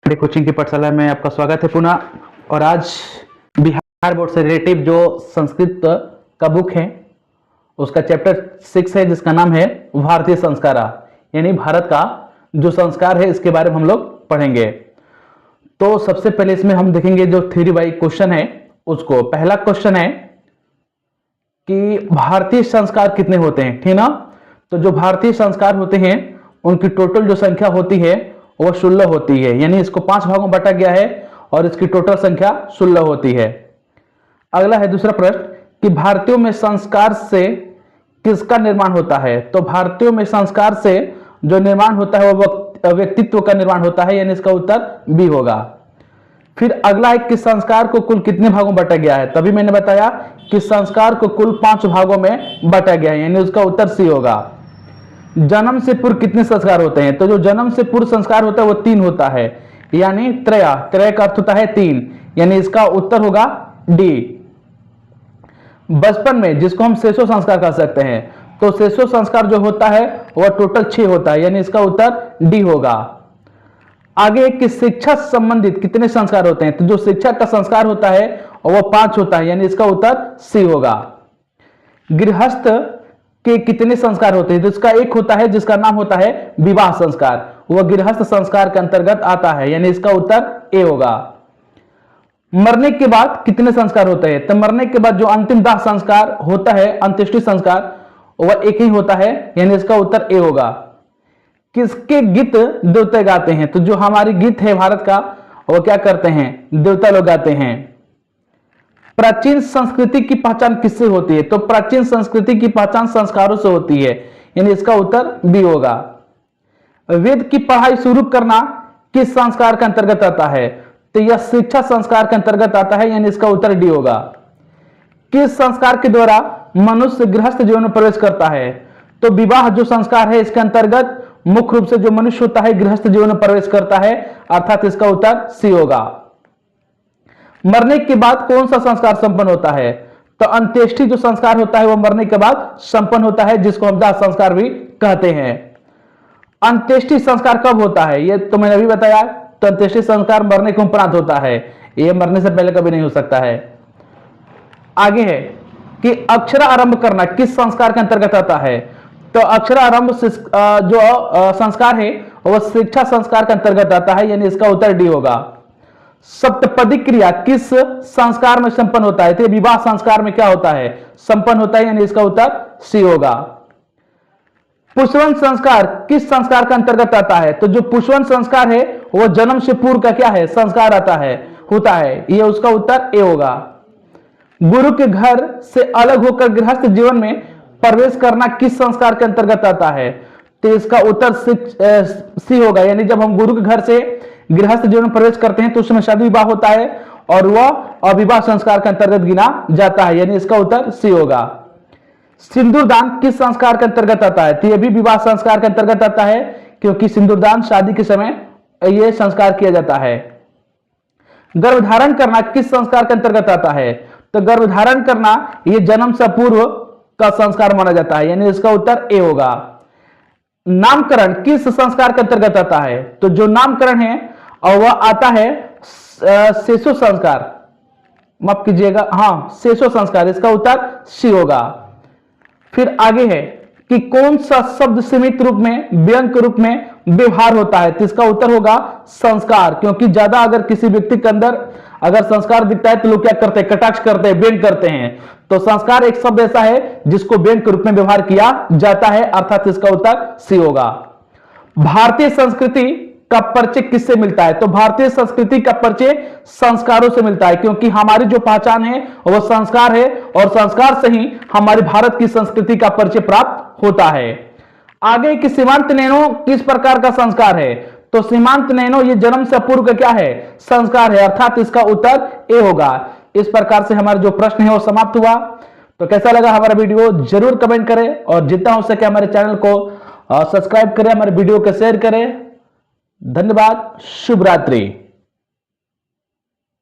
Coaching की पाठशाला में आपका स्वागत है पुनः। और आज बिहार बोर्ड से रिलेटिव जो संस्कृत का बुक है उसका चैप्टर 6 है जिसका नाम है भारतीय संस्कार, यानी भारत का जो संस्कार है इसके बारे में हम लोग पढ़ेंगे। तो सबसे पहले इसमें हम देखेंगे जो थ्योरी वाइज क्वेश्चन है उसको। पहला क्वेश्चन है कि भारतीय संस्कार कितने होते हैं, ठीक ना। तो जो भारतीय संस्कार होते हैं उनकी टोटल जो संख्या होती है वो 16 होती है, यानी इसको 5 भागों में बांटा गया है और इसकी टोटल संख्या 16 होती है। अगला है दूसरा प्रश्न कि भारतीयों में संस्कार से किसका निर्माण होता है। तो भारतीयों में संस्कार से जो निर्माण होता है वो व्यक्तित्व का निर्माण होता है, यानी इसका उत्तर बी होगा। फिर अगला है कि संस्कार को कुल कितने भागों में बांटा गया है। तभी मैंने बताया कि संस्कार को कुल 5 भागों में बांटा गया है, यानी उसका उत्तर सी होगा। जन्म से पूर्व कितने संस्कार होते हैं। तो जो जन्म से पूर्व संस्कार होता है वो 3 होता है, यानी त्रया का अर्थ होता है 3, यानी इसका उत्तर होगा डी। बचपन में जिसको हम शेषो संस्कार कह सकते हैं, तो शेषो संस्कार जो होता है वह टोटल 6 होता है, यानी इसका उत्तर डी होगा। आगे कि शिक्षा संबंधित कितने संस्कार होते हैं। तो जो शिक्षा का संस्कार होता है वह 5 होता है, यानी इसका उत्तर सी होगा। गृहस्थ के कितने संस्कार होते हैं। तो इसका एक होता है जिसका नाम होता है विवाह संस्कार, वह गृहस्थ संस्कार के अंतर्गत आता है, यानी इसका उत्तर ए होगा। मरने के बाद कितने संस्कार होते हैं। तो मरने के बाद जो अंतिम दाह संस्कार होता है, अंत्येष्टि संस्कार, वह एक ही होता है, यानी इसका उत्तर ए होगा। किसके गीत देवता गाते हैं। तो जो हमारी गीत है भारत का वो क्या करते हैं, देवता लोग गाते हैं। प्राचीन संस्कृति की पहचान किससे होती है। तो प्राचीन संस्कृति की पहचान संस्कारों से होती है, यानी इसका उत्तर बी होगा। वेद की पढ़ाई शुरू करना किस संस्कार के अंतर्गत आता है। तो यह शिक्षा संस्कार के अंतर्गत आता है, यानी इसका उत्तर डी होगा। किस संस्कार के द्वारा मनुष्य गृहस्थ जीवन में प्रवेश करता है। तो विवाह जो संस्कार है इसके अंतर्गत मुख्य रूप से जो मनुष्य होता है गृहस्थ जीवन में प्रवेश करता है, अर्थात इसका उत्तर सी होगा। मरने के बाद कौन सा संस्कार संपन्न होता है। तो अंत्येष्टि जो संस्कार होता है वह मरने के बाद संपन्न होता है, जिसको हम दाह संस्कार भी कहते हैं। अंत्येष्टि संस्कार कब होता है, यह तो मैंने अभी बताया। तो अंत्येष्टि संस्कार मरने के उपरांत होता है, यह मरने से पहले कभी नहीं हो सकता है। आगे है कि अक्षरारंभ करना किस संस्कार के अंतर्गत आता है। तो अक्षरारंभ जो संस्कार है वह शिक्षा संस्कार के अंतर्गत आता है, यानी इसका उत्तर डी होगा। सप्तपदी क्रिया किस संस्कार में संपन्न होता है। तो विवाह संस्कार में क्या होता है, संपन्न होता है, यानी इसका उत्तर सी होगा। पुष्पवन संस्कार किस संस्कार का अंतर्गत आता है। तो जो पुष्पवन संस्कार है वह जन्म से पूर्व का क्या है, संस्कार आता है, होता है, यह उसका उत्तर ए होगा। गुरु के घर से अलग होकर गृहस्थ जीवन में प्रवेश करना किस संस्कार के अंतर्गत आता है। तो इसका उत्तर सी होगा, यानी जब हम गुरु के घर से गृहस्थ जीवन में प्रवेश करते हैं तो उस समय शादी विवाह होता है और वह अविवाह संस्कार के अंतर्गत गिना जाता है, यानी इसका उत्तर सी होगा। सिंदूरदान किस संस्कार के अंतर्गत आता है। तो यह भी विवाह संस्कार के अंतर्गत आता है, क्योंकि सिंदूरदान शादी के समय यह संस्कार किया जाता है। गर्भधारण करना किस संस्कार के अंतर्गत आता है। तो गर्भधारण करना यह जन्म से पूर्व का संस्कार माना जाता है, यानी इसका उत्तर ए होगा। नामकरण किस संस्कार के अंतर्गत आता है। तो जो नामकरण है और वह आता है शेषो संस्कार, माफ कीजिएगा, हाँ शेषो संस्कार, इसका उत्तर सी होगा। फिर आगे है कि कौन सा शब्द सीमित रूप में व्यंग के रूप में व्यवहार होता है। तो इसका उत्तर होगा संस्कार, क्योंकि ज्यादा अगर किसी व्यक्ति के अंदर अगर संस्कार दिखता है तो लोग क्या करते हैं, कटाक्ष करते हैं, व्यंग करते हैं। तो संस्कार एक शब्द ऐसा है जिसको व्यंग के रूप में व्यवहार किया जाता है, अर्थात इसका उत्तर सी होगा। भारतीय संस्कृति का परिचय किससे मिलता है। तो भारतीय संस्कृति का परिचय संस्कारों से मिलता है, क्योंकि हमारी जो पहचान है वह संस्कार है और संस्कार से ही हमारे भारत की संस्कृति का परिचय प्राप्त होता है। आगे कि सीमांत नैनो किस प्रकार का संस्कार है। तो सीमांत नैनो ये जन्म से पूर्व का क्या है, संस्कार है, अर्थात इसका उत्तर ए होगा। इस प्रकार से हमारा जो प्रश्न है वो समाप्त हुआ। तो कैसा लगा हमारा वीडियो जरूर कमेंट करें और जितना हो सके हमारे चैनल को सब्सक्राइब करें, हमारे वीडियो को शेयर करें। धन्यवाद, शुभ रात्रि।